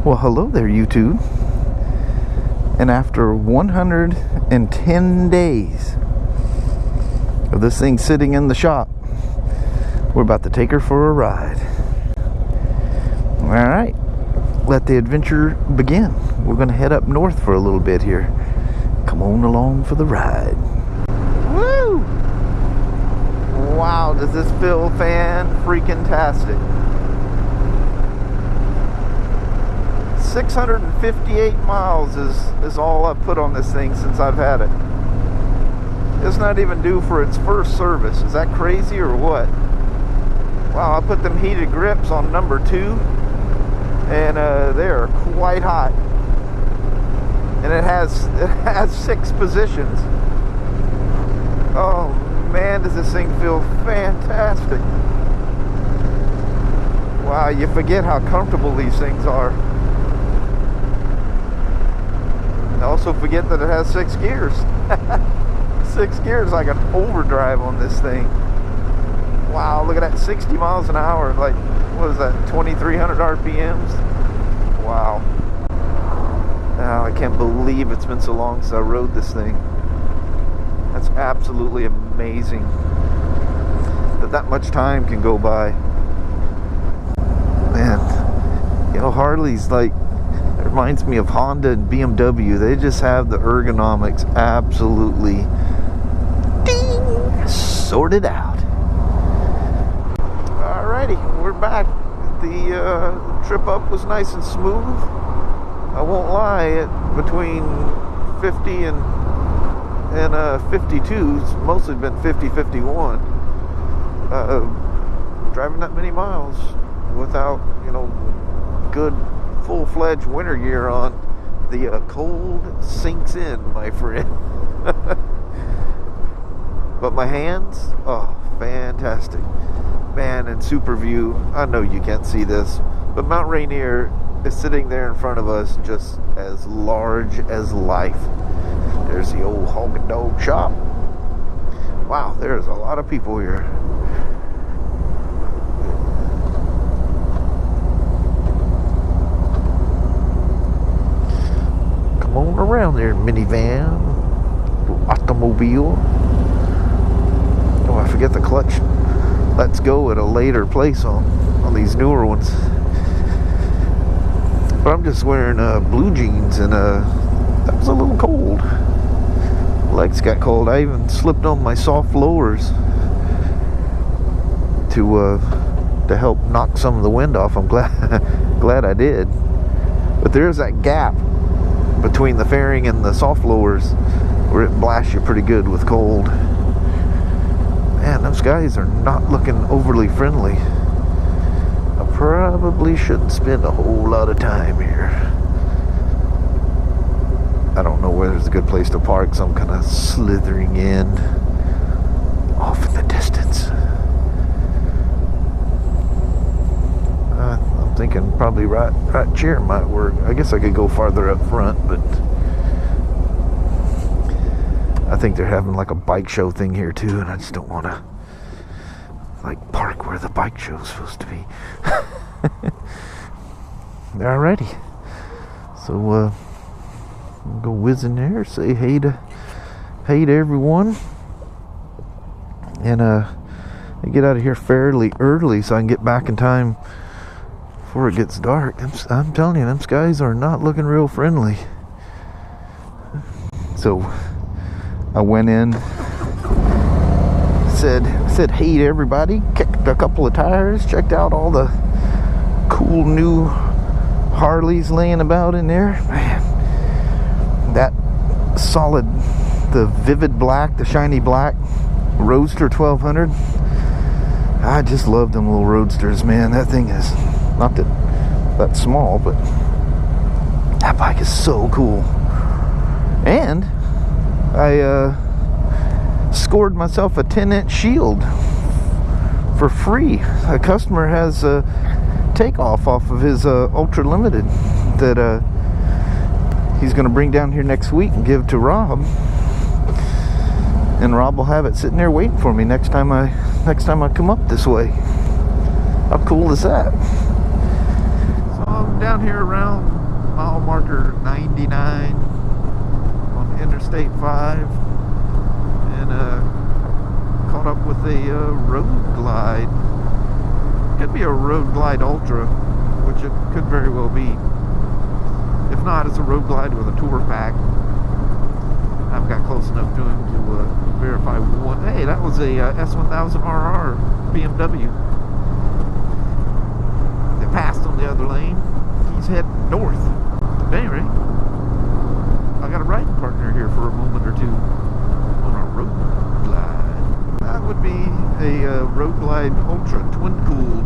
Well, hello there, YouTube. And after 110 days of this thing sitting in the shop, we're about to take her for a ride. All right, let the adventure begin. We're going to head up north for a little bit here. Come on along for the ride. Woo! Wow, does this feel fan-freaking-tastic. 658 miles is all I've put on this thing since I've had it. It's not even due for its first service. Is that crazy or what? Wow, I put them heated grips on number 2, and they're quite hot. And it has 6 positions. Oh man, does this thing feel fantastic. Wow, you forget how comfortable these things are. Also forget that it has 6 gears. 6 gears, like an overdrive on this thing. Wow, look at that, 60 miles an hour, like, what is that, 2,300 RPMs? Wow. Oh, I can't believe it's been so long since I rode this thing. That's absolutely amazing that much time can go by. Man, you know, Harley's like, it reminds me of Honda and BMW. They just have the ergonomics absolutely sorted out. Alrighty, we're back. The trip up was nice and smooth. I won't lie, between 50 and 52, it's mostly been 50-51. Driving that many miles without, you know, good full-fledged winter gear on, the cold sinks in, my friend. But my hands, oh, fantastic. Man, in super view, I know you can't see this, but Mount Rainier is sitting there in front of us, just as large as life. There's the old hog and dog shop. Wow, there's a lot of people here. Come on around there, minivan, automobile. Oh, I forget the clutch. Let's go at a later place on these newer ones. But I'm just wearing blue jeans, and that was a little cold. Legs got cold. I even slipped on my soft lowers to help knock some of the wind off. I'm glad I did. But there's that gap between the fairing and the soft lowers where it blasts you pretty good with cold. Man, those guys are not looking overly friendly. I probably shouldn't spend a whole lot of time here. I don't know where there's a good place to park, so I'm kind of slithering in off in the distance. I'm thinking probably right chair might work. I guess I could go farther up front, but I think they're having like a bike show thing here too, and I just don't want to like park where the bike show is supposed to be. Alrighty, so we'll go whiz in there, say hey to everyone, and I get out of here fairly early so I can get back in time before it gets dark. I'm telling you, them skies are not looking real friendly. So I went in, said hey to everybody, kicked a couple of tires, checked out all the cool new Harleys laying about in there. Man, that solid, the vivid black, the shiny black Roadster 1200. I just love them little Roadsters, man. That thing is not that small, but that bike is so cool. And I scored myself a 10-inch shield for free. A customer has a takeoff off of his Ultra Limited that he's going to bring down here next week and give to Rob. And Rob will have it sitting there waiting for me next time I come up this way. How cool is that? So I'm down here around mile marker 99 on Interstate 5 and caught up with a Road Glide. Could be a Road Glide Ultra, which it could very well be. If not, it's a Road Glide with a tour pack. I haven't got close enough to him to verify one. Hey, that was a S1000RR BMW. They passed on the other lane. He's heading north. At any rate, I got a riding partner here for a moment or two on a Road Glide. That would be a Road Glide Ultra twin cooled,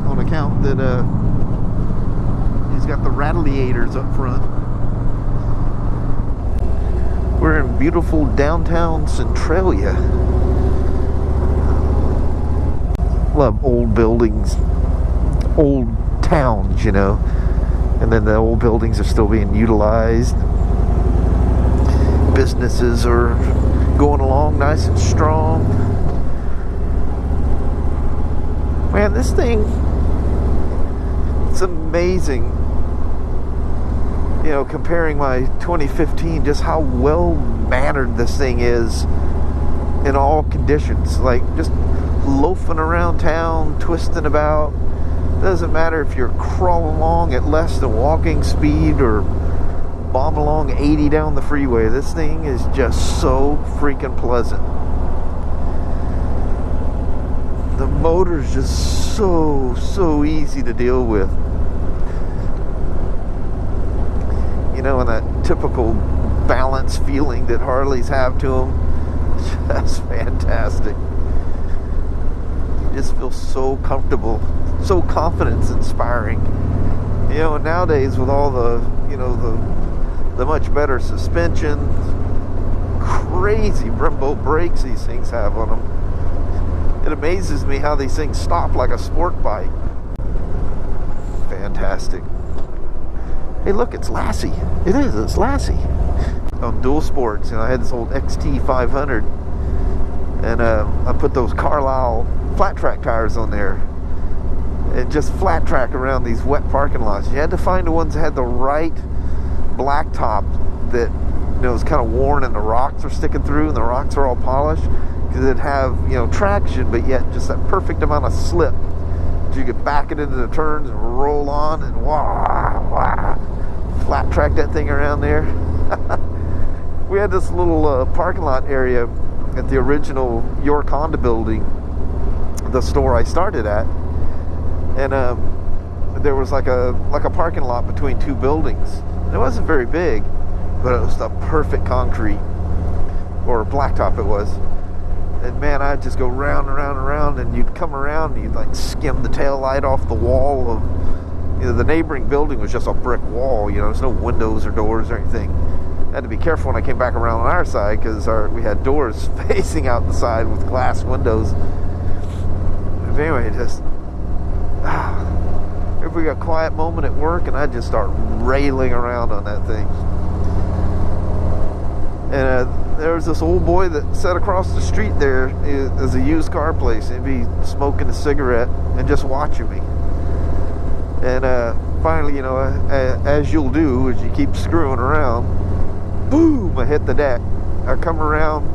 on account that he's got the rattleators up front. We're in beautiful downtown Centralia. Love old buildings, old towns, you know, and then the old buildings are still being utilized. Businesses are going along nice and strong. Man, this thing, it's amazing, you know, comparing my 2015, just how well mannered this thing is in all conditions. Like, just loafing around town, twisting about. Doesn't matter if you're crawling along at less than walking speed or bombing along 80 down the freeway. This thing is just so freaking pleasant. The motor's just so easy to deal with. You know, and that typical balance feeling that Harleys have to them, just fantastic. You just feel so comfortable, so confidence inspiring. You know, and nowadays with all the, you know, the much better suspension, crazy Brembo brakes these things have on them. It amazes me how these things stop like a sport bike. Fantastic. Hey, look, it's Lassie. It is, it's Lassie. On dual sports, you know, I had this old XT500, and I put those Carlisle flat track tires on there, and just flat track around these wet parking lots. You had to find the ones that had the right blacktop that, you know, was kind of worn and the rocks are sticking through and the rocks are all polished, because it'd have, you know, traction, but yet just that perfect amount of slip. So you could back it into the turns and roll on and flat track that thing around there. We had this little parking lot area at the original York Honda building, the store I started at, and there was like a parking lot between two buildings. It wasn't very big, but it was the perfect concrete, or blacktop it was. And man, I'd just go round and round and round, and you'd come around and you'd like skim the tail light off the wall of, you know, the neighboring building was just a brick wall, you know, there's no windows or doors or anything. I had to be careful when I came back around on our side, because we had doors facing out the side with glass windows. But anyway, just if we got a quiet moment at work, and I'd just start railing around on that thing. And there was this old boy that sat across the street there. There's a used car place. He'd be smoking a cigarette and just watching me. And finally, you know, as you'll do, as you keep screwing around, boom, I hit the deck. I come around,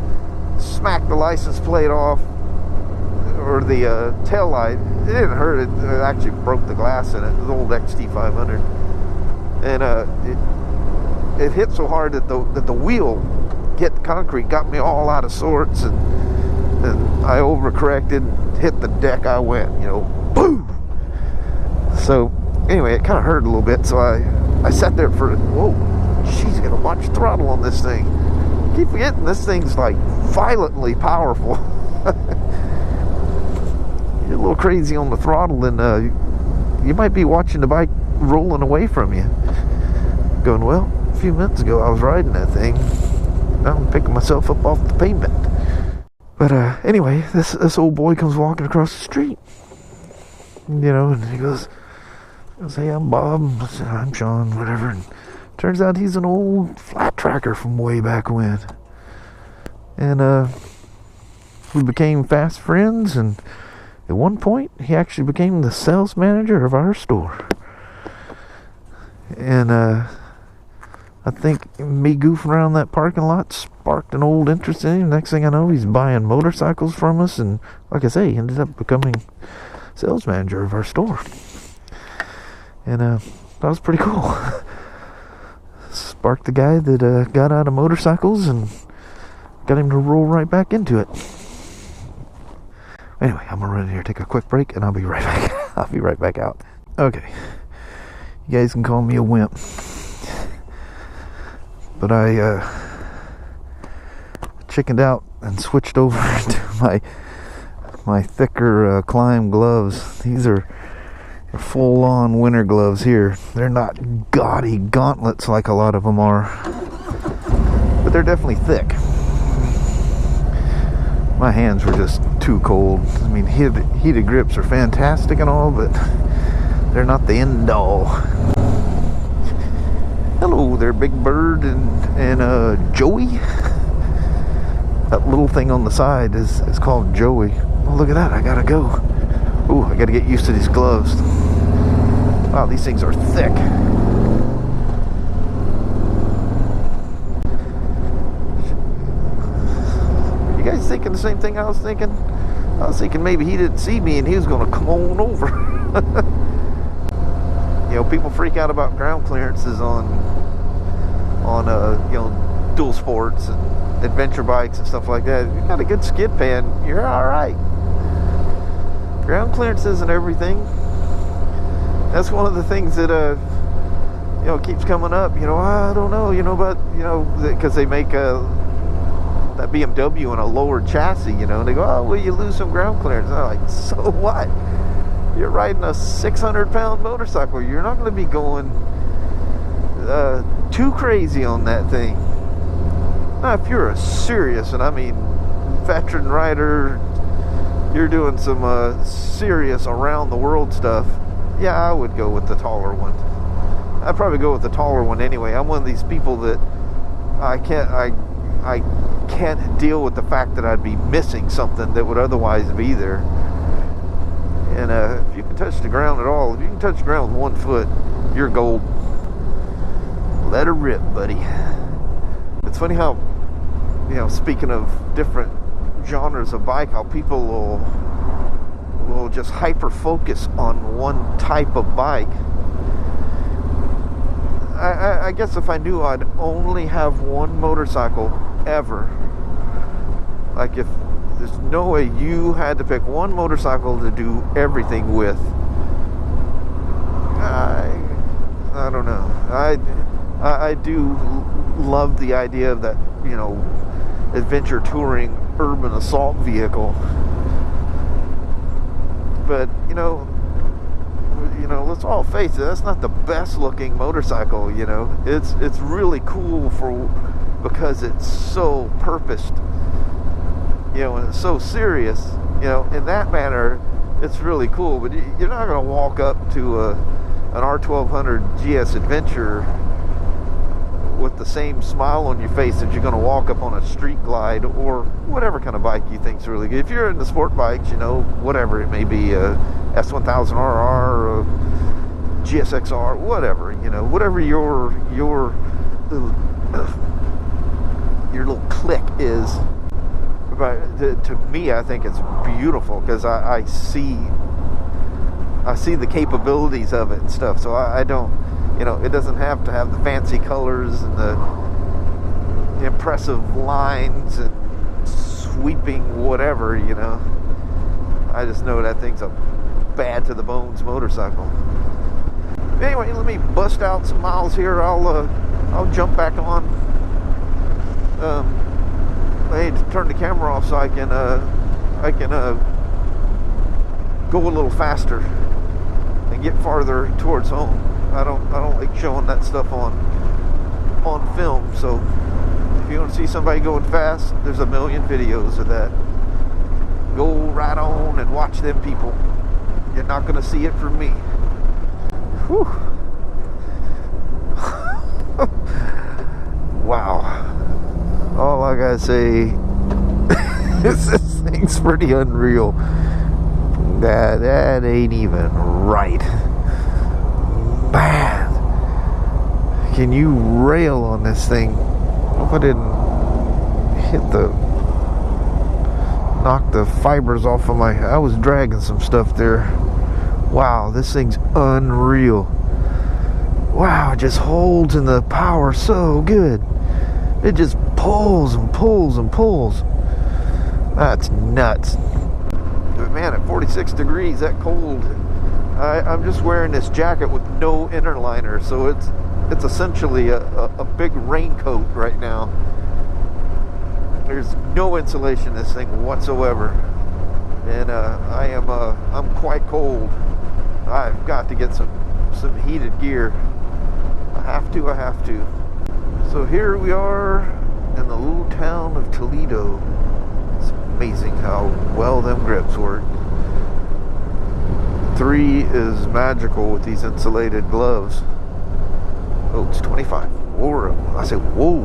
smack the license plate off, or the tail light. It didn't hurt. It actually broke the glass in it. It was an old XT500. And it hit so hard that the wheel hit the concrete, got me all out of sorts, and I overcorrected, hit the deck. I went, you know, boom. So anyway, it kind of hurt a little bit, so I sat there for, whoa, she's got a bunch of throttle on this thing. Keep forgetting this thing's like violently powerful. You're a little crazy on the throttle, and you might be watching the bike rolling away from you, going, well, a few minutes ago I was riding that thing, now I'm picking myself up off the pavement. But anyway, this old boy comes walking across the street, you know, and he goes, hey, I'm Bob. I said, I'm Shawn, whatever. And turns out he's an old flat tracker from way back when. And we became fast friends, and At one point, he actually became the sales manager of our store. And I think me goofing around that parking lot sparked an old interest in him. Next thing I know, he's buying motorcycles from us, and like I say, he ended up becoming sales manager of our store. And that was pretty cool. Sparked the guy that got out of motorcycles and got him to roll right back into it. Anyway, I'm gonna run in here, take a quick break, and I'll be right back. I'll be right back out. Okay, you guys can call me a wimp, but I chickened out and switched over to my thicker climb gloves. These are full-on winter gloves here. They're not gaudy gauntlets like a lot of them are, but they're definitely thick. My hands were just too cold. I mean, heated grips are fantastic and all, but they're not the end all. Hello there, Big Bird and Joey. That little thing on the side is called Joey. Oh, look at that, I gotta go. Ooh, I gotta get used to these gloves. Wow, these things are thick. You guys thinking the same thing I was thinking? I was thinking maybe he didn't see me and he was gonna come on over. You know, people freak out about ground clearances on you know, dual sports and adventure bikes and stuff like that. If you got a good skid pan, you're alright. Ground clearance isn't everything. That's one of the things that you know, keeps coming up. You know, I don't know, you know, but you know, because they make that BMW in a lowered chassis, you know, and they go, oh, well, you lose some ground clearance. And I'm like, so what? You're riding a 600-pound motorcycle. You're not going to be going too crazy on that thing. Now, if you're a serious, and I mean veteran rider, you're doing some serious around the world stuff, yeah, I would go with the taller one. I'd probably go with the taller one anyway. I'm one of these people that I can't deal with the fact that I'd be missing something that would otherwise be there. And if you can touch the ground at all, if you can touch the ground with 1 foot, you're gold. Let her rip, buddy. It's funny how, you know, speaking of different genres of bike, how people will just hyper focus on one type of bike. I guess if I knew I'd only have one motorcycle ever, like if there's no way you had to pick one motorcycle to do everything with, I don't know. I do love the idea of that, you know, adventure touring urban assault vehicle. But you know, let's all face it, that's not the best looking motorcycle. You know, it's really cool because it's so purposed, you know, and it's so serious, you know, in that manner. It's really cool, but you're not going to walk up to an R1200GS Adventure with the same smile on your face that you're going to walk up on a street glide or whatever kind of bike you think's really good. If you're into sport bikes, you know, whatever it may be, S1000RR, or GSXR, whatever, you know, whatever your little click is. But to me, I think it's beautiful because I see the capabilities of it and stuff. So I don't, you know, it doesn't have to have the fancy colors and the impressive lines and sweeping whatever, you know. I just know that thing's a bad to the bones motorcycle. Anyway, let me bust out some miles here. I'll jump back on. I need to turn the camera off so I can go a little faster and get farther towards home. I don't like showing that stuff on film. So if you want to see somebody going fast, there's a million videos of that. Go right on and watch them people. You're not going to see it from me. Whew. Wow. All I gotta say is this thing's pretty unreal. That ain't even right. Man, can you rail on this thing? Hope I didn't knock the fibers off of I was dragging some stuff there. Wow, this thing's unreal. Wow, it just holds in the power so good. It just pulls and pulls and pulls. That's nuts. But man, at 46 degrees, that cold. I'm just wearing this jacket with no inner liner, so it's essentially a big raincoat right now. There's no insulation in this thing whatsoever, and I'm quite cold. I've got to get some heated gear. I have to. So here we are in the little town of Toledo. It's amazing how well them grips work. 3 is magical with these insulated gloves. Oh, it's 25. Whoa, I say whoa.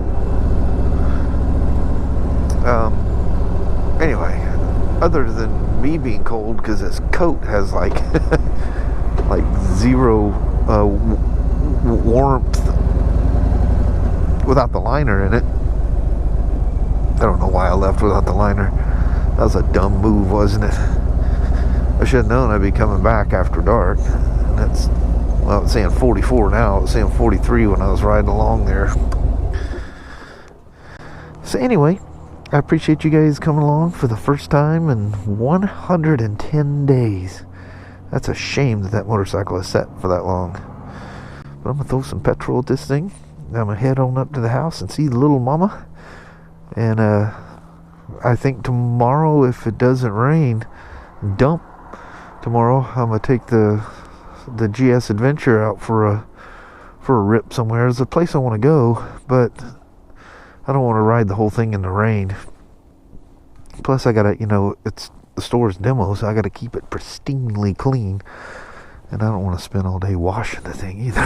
Anyway, other than me being cold, because this coat has like like zero warmth without the liner in it. I don't know why I left without the liner. That was a dumb move, wasn't it? I should have known I'd be coming back after dark. And that's, well, it's saying 44 now. It's saying 43 when I was riding along there. So anyway, I appreciate you guys coming along for the first time in 110 days. That's a shame that motorcycle is set for that long. But I'm going to throw some petrol at this thing. I'm going to head on up to the house and see the little mama. And I think tomorrow, if it doesn't rain, tomorrow I'm going to take the GS Adventure out for a rip somewhere. There's a place I want to go, but I don't want to ride the whole thing in the rain. Plus I gotta, it's the store's demo, so I gotta keep it pristinely clean, and I don't want to spend all day washing the thing either.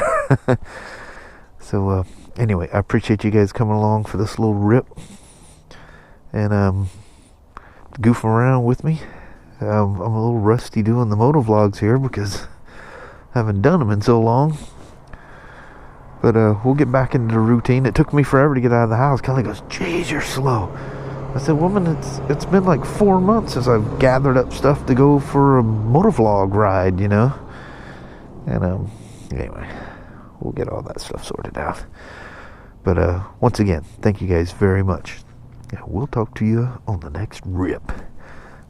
So anyway, I appreciate you guys coming along for this little rip and goofing around with me. I'm a little rusty doing the motovlogs here because I haven't done them in so long. But we'll get back into the routine. It took me forever to get out of the house. Kelly goes, "Jeez, you're slow." I said, "Woman, it's been like 4 months since I've gathered up stuff to go for a motovlog ride, And anyway, we'll get all that stuff sorted out. But once again, thank you guys very much. We'll talk to you on the next rip.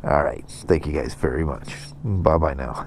All right, thank you guys very much. Bye-bye now.